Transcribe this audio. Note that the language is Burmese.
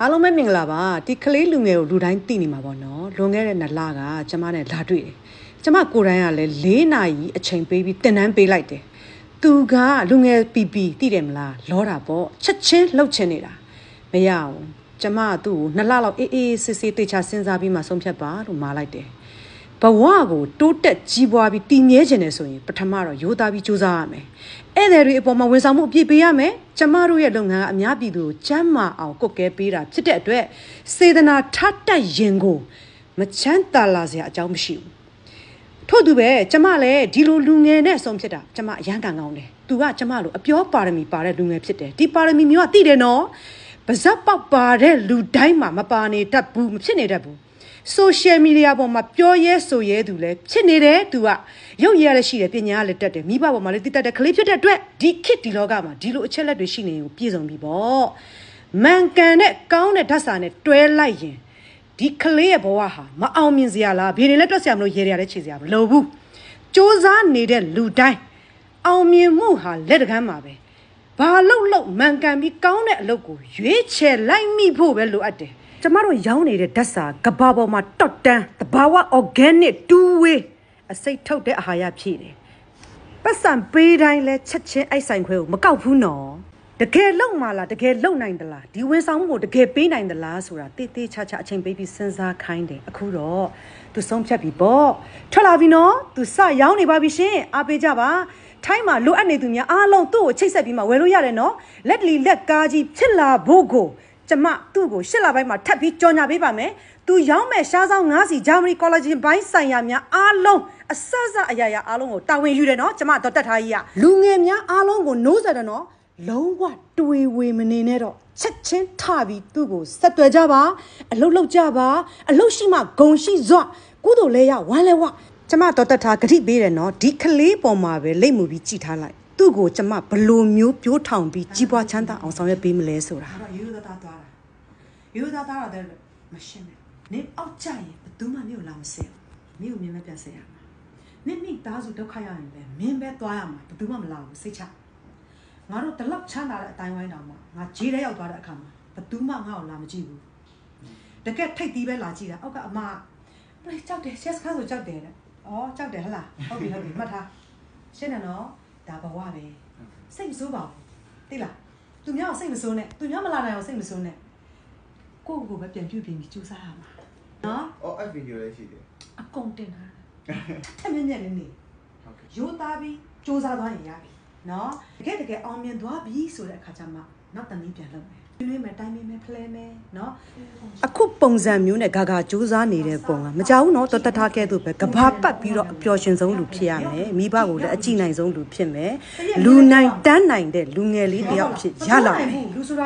အားလုံးပဲမင်္ဂလာပါဒီကလေးလူငယ်ကိုလူတိုင်းသိနေမှာပေါ့နော်လွန်ခဲ့တဲ့2လကကျမနဲ့လာတွေ့တယ်ကျမကိုယ်တိုင်ကလည်း4နာရီအချိန်ပေးပြီးတင်တန်းပေးလိုက်တယ်သူကလူငယ်ပီပီသိတယ်မလားလောတာပေါ့ချက်ချင်းလှုပ်ချင်နေတာမရဘူးကျမကသူ့ကို2လလောက်အေးဆေးဆေးတေချာစဉ်းစားပြီးမှဆုံးဖြတ်ပါလို့မှာလိုက်တယ်ဘဝကိုတိုးတက်ကြီးပွားပြီးတည်မြဲခြင်းနဲ့ဆိုရင်ပထမတော့ရိုးသားပြီးစူးစမ်းရမယ်ဧည့်သည်တွေအပေါ်မှာဝန်ဆောင်မှုအပြည့်ပေးရမယ်ကျမတို့ရဲ့လုပ်ငန်းကအများပြည်သူကိုကျန်းမာအောင်ကုတ်ကဲပေးတာဖြစ်တဲ့အတွက်စေတနာထတက်ရင်ကိုမချမ်းသာလာစရာအကြောင်းမရှိဘူးထို့သူပဲကျမလည်းဒီလိုလူငယ်နဲ့ဆုံးဖြစ်တာကျမအရန်ကန်ကောင်းတယ်သူကကျမလိုအပြောပါရမီပါတဲ့လူငယ်ဖြစ်တယ်ဒီပါရမီမျိုးကသိတယ်နော်ပါဇက်ပေါက်ပါတဲ့လူတိုင်းမှာမပါနေတတ်ဘူးမဖြစ်နေတတ်ဘူးsocial media ပေါ်မှာပြောရဲဆိုရဲသူလဲဖြစ်နေတယ်သူကရုပ်ရရရှိတယ်ပညာကလည်းတက်တယ်မိဘပေါ်မှာလည်းတည်တတ်တယ်ကလေးဖြစ်တဲ့အတွက်ဒီခေတ်ဒီလောကမှာဒီလိုအချက်လက်တွေရှိနေရင်ကိုပြည့်စုံပြီပေါ့မှန်ကန်တဲ့ကောင်းတဲ့ဓာတ်စာနဲ့တွဲလိုက်ရင်ဒီကလေးရဲ့ဘဝဟာမအောင်မြင်စရာလားဘယ်နေလဲတွက်စရာမလို့ရဲရတယ်ခြေစရာမလိုဘူးစူးစမ်းနေတဲ့လူတိုင်းအောင်မြင်မှုဟာလက်တကမ်းမှာပဲဘာလို့မှန်ကန်ပြီးကောင်းတဲ့အလုပ်ကိုရွေးချယ်လိုက်မိဖို့ပဲလိုအပ်တယ်ကျမတို့ရောင်းနေတဲ့ဓာတ်စာကဘာပေါ်မှာတော့တန်းတဘာဝ organic two way အစိတ်ထုတ်တဲ့အာဟာရဖြည့်တယ်ပတ်စံပေးတိုင်းလဲချက်ချင်းအိုက်ဆိုင်ခွဲကိုမကောက်ဘူးနော်တကယ်လုံမလားတကယ်လုံနိုင်သလားဒီဝန်ဆောင်မှုကိုတကယ်ပေးနိုင်သလားဆိုတာတေးသေးချာချာအချိန်ပေးပြီးစဉ်းစားခိုင်းတယ်အခုတော့သူဆုံးဖြတ်ပြီပေါ့ထွက်လာပြီနော်သူစရောင်းနေပါပြီရှင်အားပေးကြပါထိုင်းမှာလိုအပ်နေသူများအားလုံးသူ့ကိုချိတ်ဆက်ပြီးမှဝယ်လို့ရတယ်နော်လက်လီလက်ကားကြီးဖြစ်လာဖို့ကိုကျမသူ့ကို8လပိုင်းမှာထပ်ပြီးကြော်ညာပေးပါမယ်။သူရောင်းမဲ့ရှားဆောင်9စီဂျာမနီကောလာဂျင်ဘိုင်းဆိုင်ရာများအားလုံးအစစအရာရာအားလုံးကိုတာဝန်ယူတယ်နော်ကျမတော့တက်ထားကြီးရလူငယ်များအားလုံးကိုနိုးဆက်တယ်နော်လုံးဝတွေဝေမနေနဲ့တော့ချက်ချင်းထပြီးသူ့ကိုဆက်သွယ်ကြပါအလုတ်လောက်ကြပါအလုတ်ရှိမှဂုံရှိစွကုသိုလ်လဲရဝမ်းလဲဝကျမတော့တက်ထားဂရိပေးတယ်နော်ဒီကလေးပေါ်မှာပဲလိတ်မှုပြီးကြည်ထားလိုက်သူ့ကိုကျမဘလိုမျိုးပြိုးထောင်ပြီးကြီးပွားချမ်းသာအောင်ဆောင်ရွက်ပေးမလဲဆိုတာအဲ့တော့ရိုးသားသွားတာရိုးသားတဲ့မရှင်းနဲ့နင်အောက်ကြရင်ဘယ်သူမှနင်ကိုလာမဆဲဘူးနင်ကိုမြင်မဲ့ပြန်ဆဲရမှာနင်မိသားစုဒုက္ခရရင်ပဲမင်းပဲသွားရမှာဘယ်သူမှမလာဘူးစိတ်ချငါတို့တလောက်ချမ်းသာတဲ့အတိုင်းဝိုင်းတောင်မှငါဂျေးထဲရောက်သွားတဲ့အခါမှာဘယ်သူမှငါ့ကိုလာမကြည့်ဘူးတကယ်ထိတ်သီးပဲလာကြည့်တာအောက်ကအမဘယ်ကြောက်တယ်ဆက်စကားဆိုကြောက်တယ်တဲ့ဩကြောက်တယ်ဟလားဟုတ်ပြီမှတ်ထားရှင်းတယ်နော်ဒါဘဝပဲစိတ်မဆိုးပါဘူးသိလားသူများစိတ်မဆိုးနဲ့သူများမလာနိုင်အောင်စိတ်မဆိုးနဲ့ကိုယ့်ကိုယ်ပဲပြန်ပြုပြင်ပြီးကြိုးစားရမှာနော်အဲ့ဗီဒီယိုလေးရှိတယ်အကုန်တင်ထားတာထက်မြက်လေးနေရိုးသားပြီးကြိုးစားသွားရင်ရပြီနော်တကယ်အောင်မြင်သွားပြီဆိုတဲ့အခါကျမှနောက်တနည်းပြန်လုပ်မယ်လွေးမယ်တိုင်းမယ်ဖလဲမယ်နော်အခုပုံစံမျိုးနဲ့ဂါဂါစူးစမ်းနေတဲ့ပုံကမကြောက်ဘူးနော်တော်တထားခဲ့သူပဲကဘာပတ်ပြီးတော့အပျော်ရှင်ဆုံးလူဖြစ်ရမယ်မိဘကိုလည်းအကြည့်နိုင်ဆုံးလူဖြစ်မယ်လူနိုင်တန်းနိုင်တဲ့လူငယ်လေးတယောက်ဖြစ်ရလာမယ်လူဆိုတာ